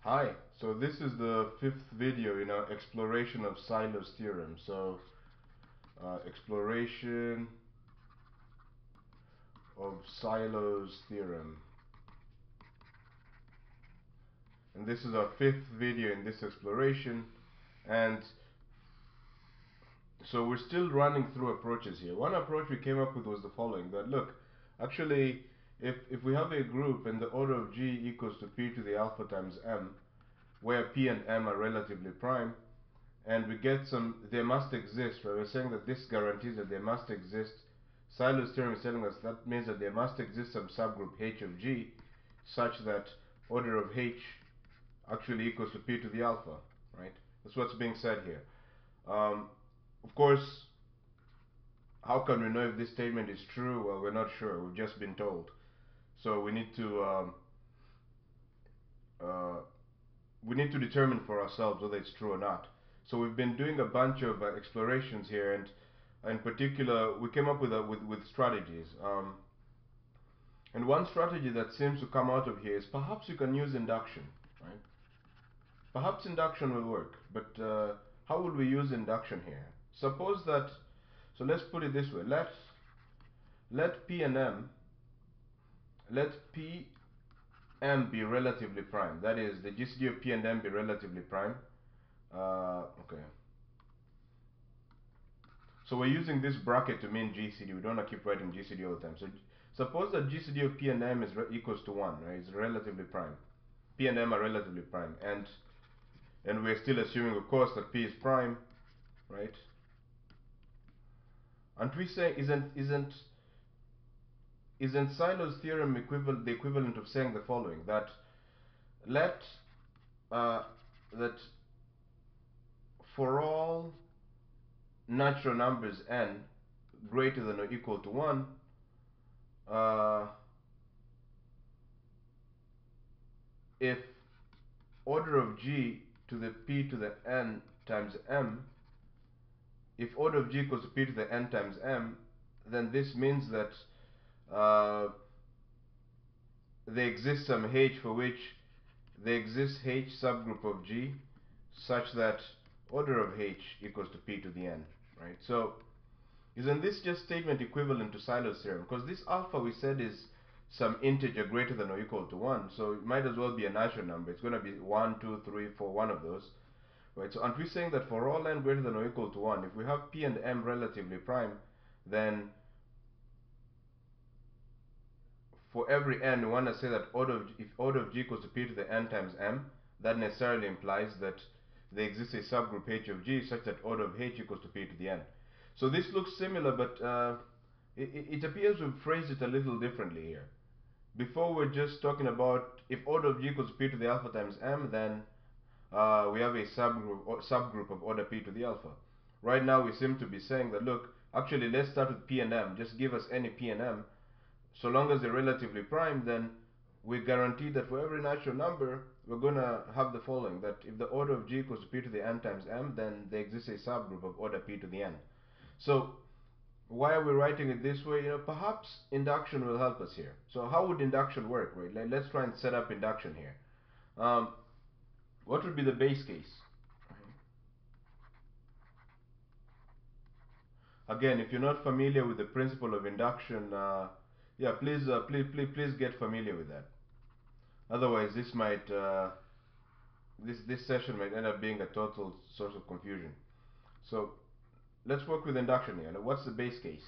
Hi, so this is the fifth video in our exploration of Sylow's theorem. Exploration of Sylow's theorem. And this is our fifth video in this exploration. And so we're still running through approaches here. One approach we came up with was the following, that look, actually, if we have a group and the order of G equals to P to the alpha times M, where P and M are relatively prime, and we get some, there must exist, right? We're saying that this guarantees that there must exist. Sylow's theorem is telling us that means that there must exist some subgroup H of G such that order of H actually equals to P to the alpha, right? That's what's being said here. Of course, how can we know if this statement is true? Well, we're not sure. We've just been told. So uh, we need to determine for ourselves whether it's true or not. So we've been doing a bunch of explorations here, and in particular, we came up with strategies. And one strategy that seems to come out of here is perhaps you can use induction, right? Perhaps induction will work, but how would we use induction here? Suppose that, so let's put it this way. Let P and M, let P M be relatively prime. That is, the GCD of P and M be relatively prime. Okay. So we're using this bracket to mean GCD. We don't want to keep writing GCD all the time. So suppose that GCD of P and M is equals to 1, right? It's relatively prime. P and M are relatively prime. And we're still assuming, of course, that P is prime, right? Aren't we saying, isn't Sylow's theorem the equivalent of saying the following, that let, that for all natural numbers n greater than or equal to 1, uh, if order of G to the P to the N times M, if order of G equals to P to the N times M, then this means that uh, there exists some H for which there exists H subgroup of G such that order of H equals to P to the N, right? So isn't this just statement equivalent to Sylow's theorem? Because this alpha we said is some integer greater than or equal to 1, so it might as well be a natural number. It's going to be 1, 2, 3, 4, one of those. Right, so aren't we saying that for all n greater than or equal to 1, if we have P and M relatively prime, then for every n, we want to say that if order of G equals to P to the N times M, that necessarily implies that there exists a subgroup H of G such that order of H equals to P to the N. So this looks similar, but it appears we've phrased it a little differently here. Before we're just talking about if order of G equals to P to the alpha times M, then we have a subgroup of order P to the alpha. Right now we seem to be saying that, look, actually let's start with P and M. Just give us any P and M. So long as they're relatively prime, then we guarantee that for every natural number, we're going to have the following, that if the order of G equals to P to the N times M, then there exists a subgroup of order P to the N. So why are we writing it this way? Perhaps induction will help us here. So how would induction work, right? Let's try and set up induction here. Um, what would be the base case? Again, if you're not familiar with the principle of induction, yeah, please get familiar with that. Otherwise, this session might end up being a total source of confusion. So let's work with induction here. Now, what's the base case?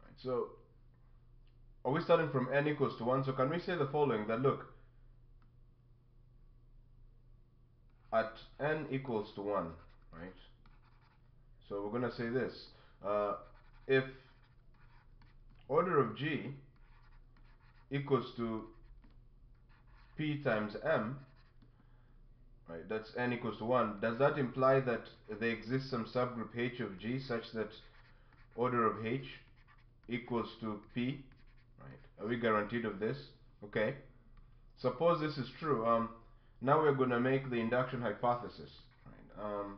Right, so are we starting from n equals to 1? So can we say the following, that look, at n equals to 1, right? So we're going to say this. If order of G equals to P times M, right, that's n equals to 1, does that imply that there exists some subgroup H of G such that order of H equals to P, right? Are we guaranteed of this? Okay. Suppose this is true. Now we're going to make the induction hypothesis. Right?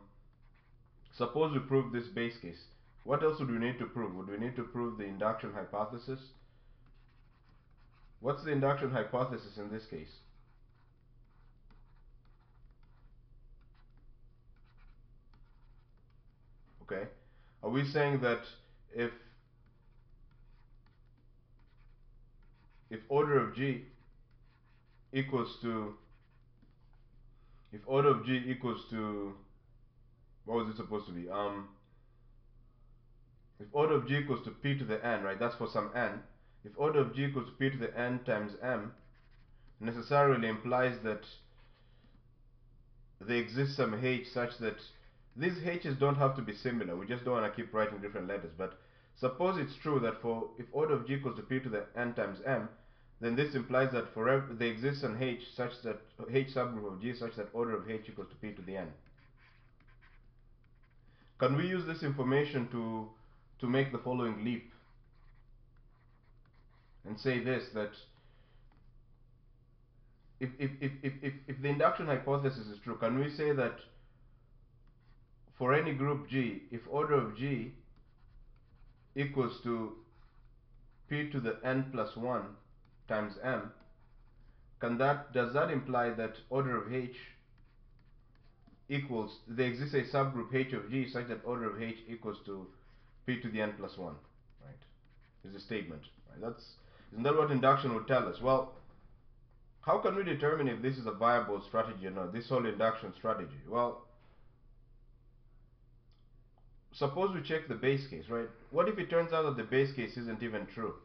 Suppose we prove this base case. What else would we need to prove? Would we need to prove the induction hypothesis? What's the induction hypothesis in this case? Okay. Are we saying that if order of G equals to what was it supposed to be? If order of G equals to P to the n, right? That's for some n. If order of G equals to P to the n times m, necessarily implies that there exists some h such that these h's don't have to be similar. We just don't want to keep writing different letters. But suppose it's true that for if order of G equals to P to the n times m, then this implies that forever there exists an h such that h subgroup of G such that order of h equals to P to the n. Can we use this information to make the following leap and say this, that if the induction hypothesis is true, can we say that for any group G, if order of G equals to P to the n plus 1 times m, does that imply that order of H equals, there exists a subgroup H of G such that order of H equals to P to the n plus 1, right? Is a statement, right? Isn't that what induction would tell us? Well, how can we determine if this is a viable strategy or not, this whole induction strategy? Well, suppose we check the base case, right? What if it turns out that the base case isn't even true?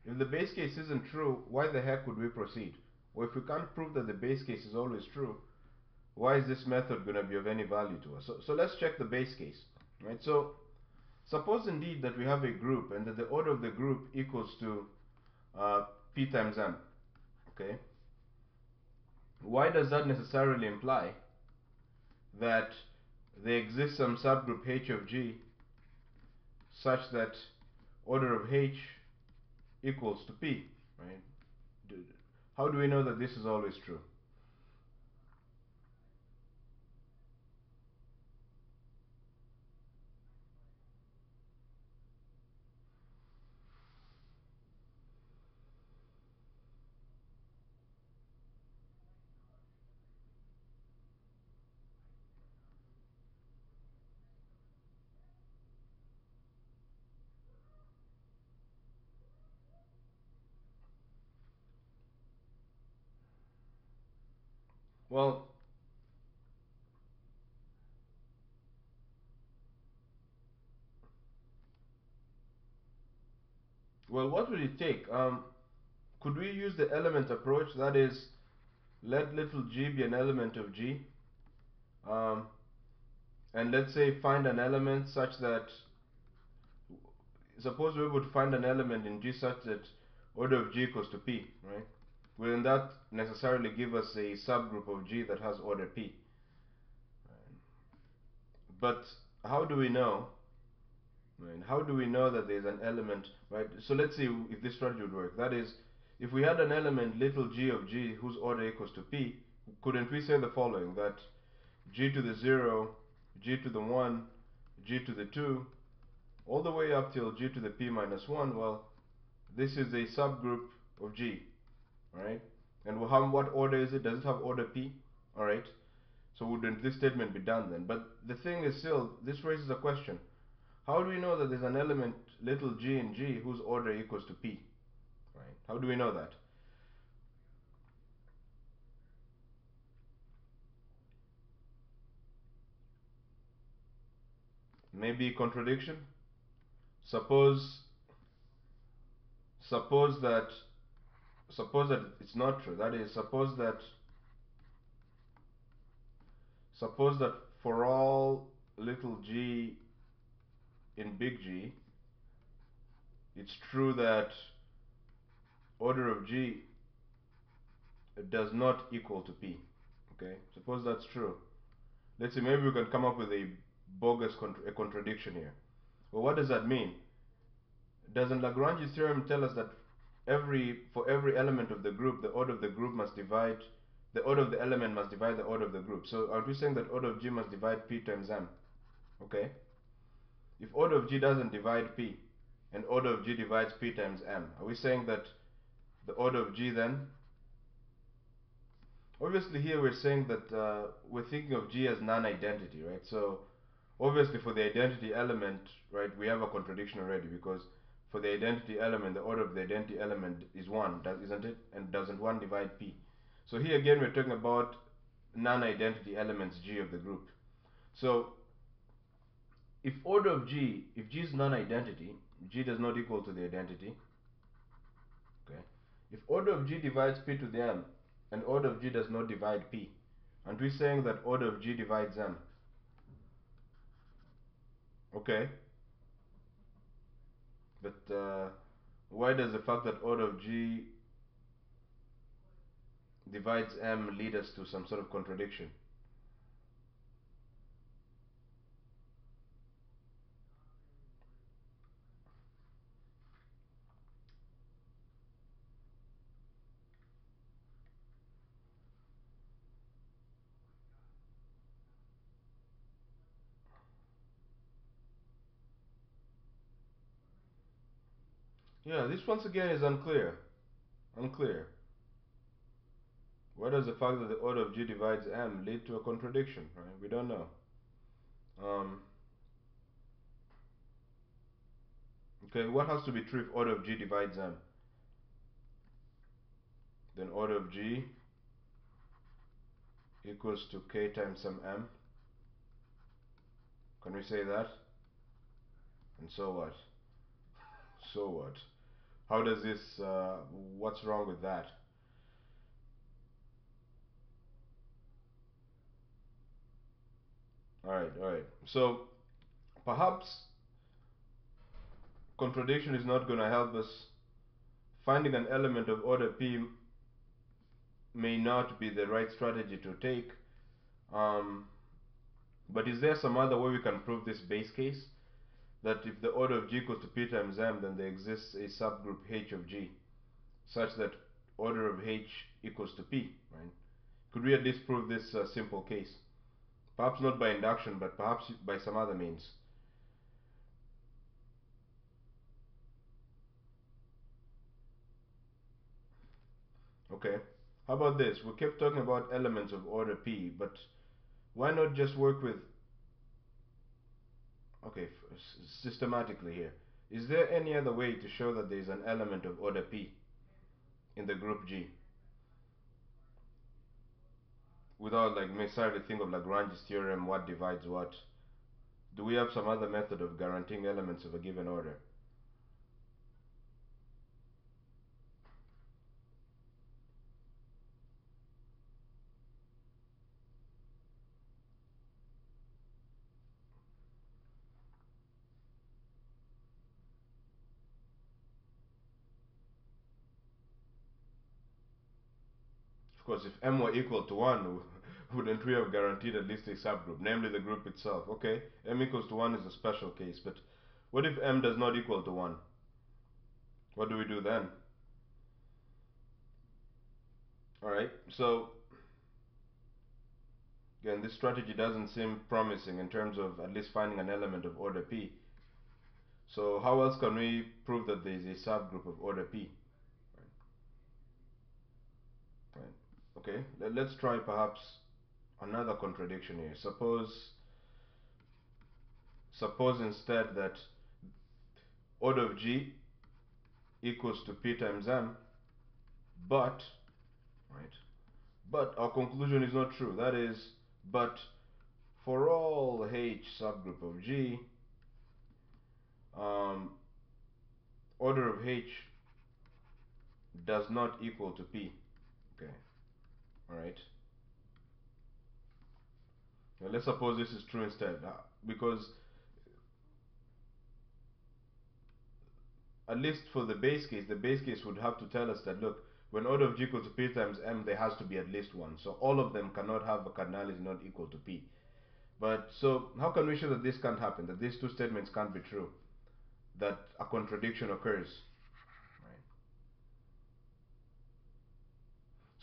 If the base case isn't true, why the heck would we proceed? Well, if we can't prove that the base case is always true, why is this method going to be of any value to us? So let's check the base case, right? So suppose indeed that we have a group and that the order of the group equals to p times m, okay? Why does that necessarily imply that there exists some subgroup h of G such that order of h equals to p, right? How do we know that this is always true? Well, what would it take? Could we use the element approach? That is, let little g be an element of G, um, and let's say find an element such that, suppose we're able to find an element in G such that order of G equals to P, right? Wouldn't that necessarily give us a subgroup of G that has order P? But how do we know? Right? How do we know that there's an element, right? So let's see if this strategy would work. That is, if we had an element little g of G whose order equals to P, couldn't we say the following, that G to the 0, G to the 1, G to the 2, all the way up till G to the P minus 1, well, this is a subgroup of G, right? And what order is it? Does it have order P? All right. So wouldn't this statement be done then? But the thing is still, this raises a question. How do we know that there's an element little g in G whose order equals to P? Right? How do we know that? Maybe contradiction? Suppose suppose that suppose that it's not true. That is, suppose that for all little g in big G, it's true that order of G does not equal to P. Okay? Suppose that's true. Let's say maybe we can come up with a bogus contradiction here. Well, what does that mean? Doesn't Lagrange's theorem tell us that for every element of the group, the order of the group must divide, the order of the element must divide the order of the group? So aren't we saying that order of G must divide P times M? Okay? If order of G doesn't divide P, and order of G divides P times M, are we saying that the order of G then, obviously here we're saying that we're thinking of G as non-identity, right? So obviously for the identity element, right, we have a contradiction already, because for the identity element, the order of the identity element is 1, isn't it? And doesn't 1 divide P? So here again we're talking about non-identity elements G of the group. So if order of G, if G is non-identity, G does not equal to the identity, okay? If order of G divides P to the M, and order of G does not divide P, aren't we saying that order of G divides M? Okay, but why does the fact that order of G divides M lead us to some sort of contradiction? Yeah, this once again is unclear. Unclear. Why does the fact that the order of G divides M lead to a contradiction? Right? We don't know. Um, okay, what has to be true if order of G divides M? Then order of G equals to K times some M. Can we say that? And so what? So what? How does this, what's wrong with that? Alright, alright. So, perhaps contradiction is not going to help us. Finding an element of order P may not be the right strategy to take. Um, but is there some other way we can prove this base case? That if the order of G equals to P times M, then there exists a subgroup H of G, such that order of H equals to P, right? Could we at least prove this simple case? Perhaps not by induction, but perhaps by some other means. Okay. How about this? We kept talking about elements of order P, but why not just work with, okay, systematically here. Is there any other way to show that there is an element of order P in the group G without like necessarily think of Lagrange's theorem, what divides what? Do we have some other method of guaranteeing elements of a given order? Of course, if M were equal to 1, wouldn't we have guaranteed at least a subgroup, namely the group itself? Okay, M equals to 1 is a special case, but what if M does not equal to 1? What do we do then? Alright, so again, this strategy doesn't seem promising in terms of at least finding an element of order P. So how else can we prove that there is a subgroup of order P? Right. Right. Okay, let's try perhaps another contradiction here. Suppose instead that order of G equals to P times M, but, right, but our conclusion is not true. That is, but for all H subgroup of G, um, order of H does not equal to P. Okay, alright. Now let's suppose this is true instead, because at least for the base case would have to tell us that, look, when order of G equals to P times M, there has to be at least one. So all of them cannot have a cardinality not equal to P. But so how can we show that this can't happen, that these two statements can't be true, that a contradiction occurs? Right.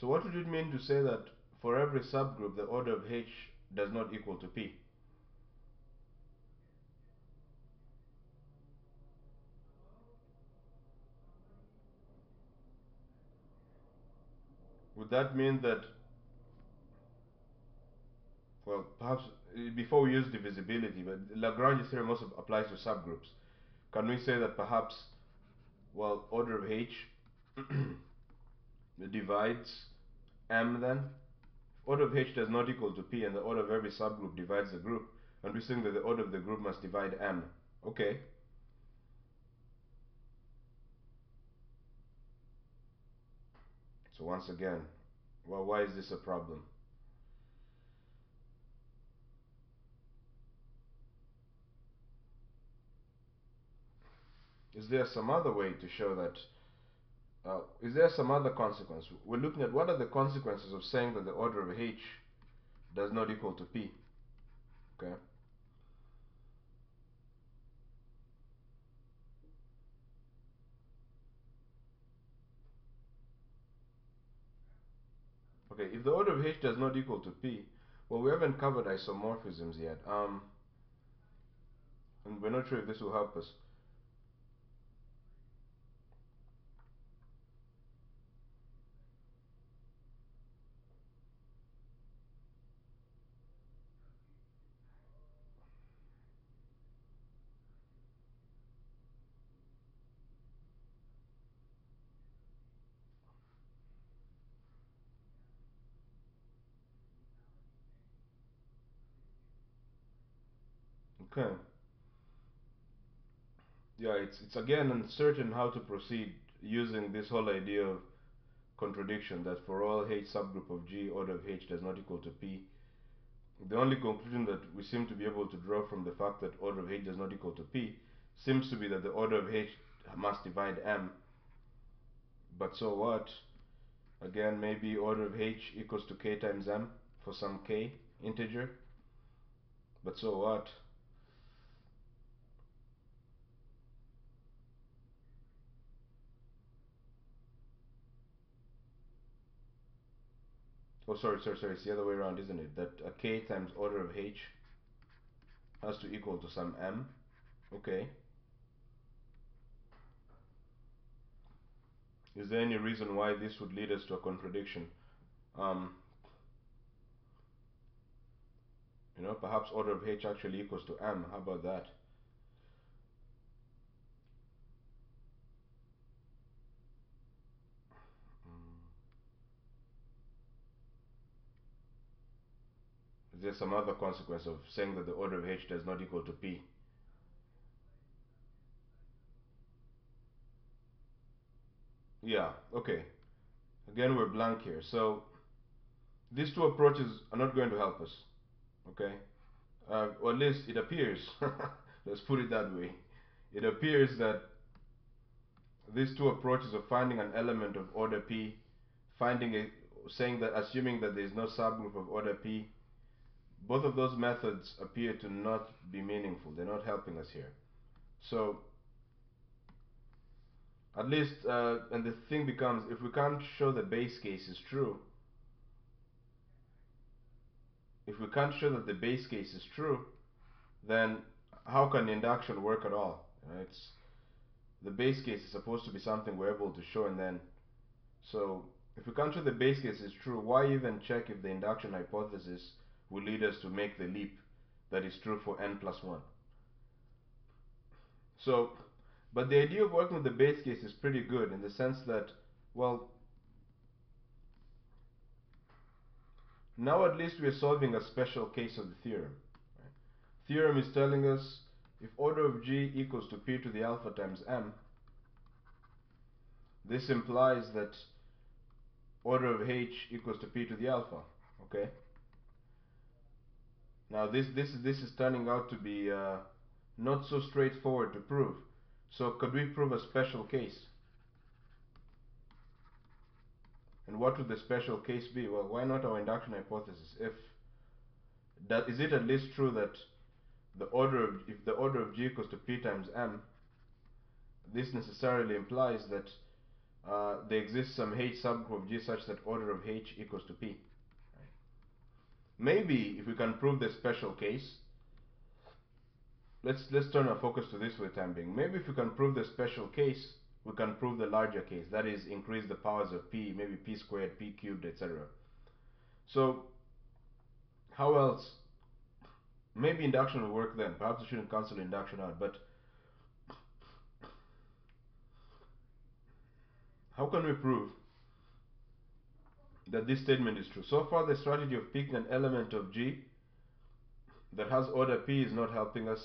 So what would it mean to say that for every subgroup, the order of H does not equal to P? would that mean that, well, perhaps before we use divisibility, but Lagrange's theorem also applies to subgroups. Can we say that perhaps, well, order of H divides M then? Order of H does not equal to P, and the order of every subgroup divides the group, and we're saying that the order of the group must divide M. Okay. So once again, well, why is this a problem? Is there some other way to show that? Is there some other consequence? We're looking at what are the consequences of saying that the order of H does not equal to P. Okay. Okay, if the order of H does not equal to P, well, we haven't covered isomorphisms yet. And we're not sure if this will help us. Okay. Yeah, it's again uncertain how to proceed using this whole idea of contradiction that for all H subgroup of G, order of H does not equal to P. The only conclusion that we seem to be able to draw from the fact that order of H does not equal to P seems to be that the order of H must divide M. But so what? Again, maybe order of H equals to K times M for some K integer. But so what? Oh, sorry. It's the other way around, isn't it? That a K times order of H has to equal to some M. Okay. Is there any reason why this would lead us to a contradiction? Um, perhaps order of H actually equals to M. How about that? Is there some other consequence of saying that the order of H does not equal to P? Yeah, okay. Again, we're blank here. So these two approaches are not going to help us. Okay? Or at least it appears. Let's put it that way. It appears that these two approaches of finding an element of order P, saying that assuming that there is no subgroup of order P, both of those methods appear to not be meaningful. They're not helping us here. So at least, and the thing becomes, if we can't show the base case is true, if we can't show that the base case is true, then how can induction work at all? It's the base case is supposed to be something we're able to show, and then so if we can't show the base case is true, why even check if the induction hypothesis will lead us to make the leap that is true for n plus 1? So, but the idea of working with the base case is pretty good in the sense that, well, now at least we're solving a special case of the theorem. Right? Theorem is telling us if order of G equals to P to the alpha times M, this implies that order of H equals to P to the alpha. Okay. Now this is turning out to be not so straightforward to prove. So could we prove a special case? And what would the special case be? Well, why not our induction hypothesis? Is it at least true that if the order of G equals to P times M, this necessarily implies that there exists some H subgroup of G such that order of H equals to P. Right? Maybe if we can prove the special case, let's turn our focus to this for the time being. Maybe if we can prove the special case, we can prove the larger case. That is, increase the powers of p, maybe p squared, p cubed, etc. So, how else? Maybe induction will work then. Perhaps we shouldn't cancel induction out, but how can we prove that this statement is true? So far, the strategy of picking an element of G that has order P is not helping us.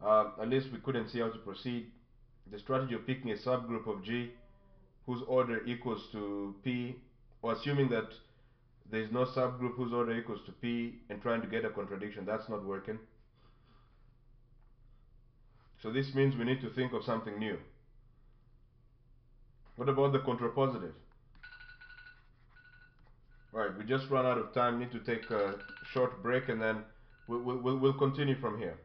At least we couldn't see how to proceed. The strategy of picking a subgroup of G whose order equals to P, or assuming that there is no subgroup whose order equals to P and trying to get a contradiction, that's not working. So this means we need to think of something new. What about the contrapositive? Right, we just run out of time, need to take a short break, and then we'll continue from here.